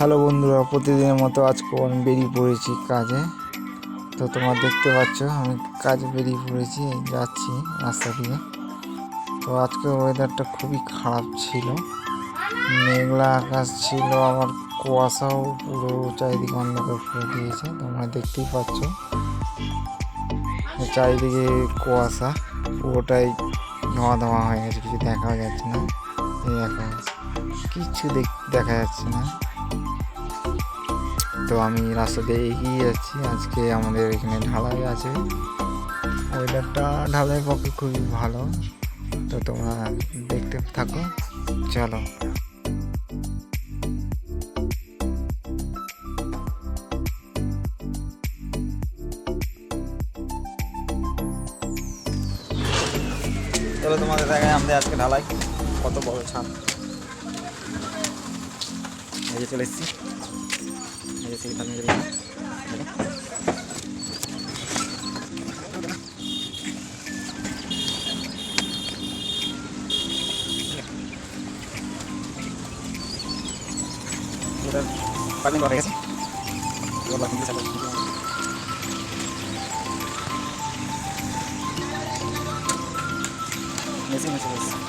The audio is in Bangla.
হ্যালো বন্ধুরা, প্রতিদিনের মতো আজকেও আমি বেরিয়ে পড়েছি কাজে। তো তোমরা দেখতে পাচ্ছ আমি কাজে বেরিয়ে পড়েছি, যাচ্ছি রাস্তা দিয়ে। তো আজকে ওয়েদারটা খুবই খারাপ ছিল, মেঘলা আকাশ ছিল, আবার কুয়াশাও পুরো চারিদিকে অন্ধকার করে দিয়েছে। তোমরা দেখতেই পাচ্ছ চারিদিকে কুয়াশা, পুরোটাই ধোঁয়া ধোঁয়া হয়ে গেছে, কিছু দেখা যাচ্ছে না। এই দেখো, কিচ্ছু দেখা যাচ্ছে না। তো আমি রাস্তা দিয়ে এগিয়ে যাচ্ছি। আজকে আমাদের এখানে ঢালাই আছে, ওয়েদারটা ঢালাই পক্ষে খুবই ভালো। তো তোমরা দেখতে থাকো, চলো। চলো তোমাদের দেখায় আমাদের আজকে ঢালাই কত বড় ছাদ। এই যে চলে এসেছি, এই যে পানি হয়ে গেছে। মেশিন এসে গেছে।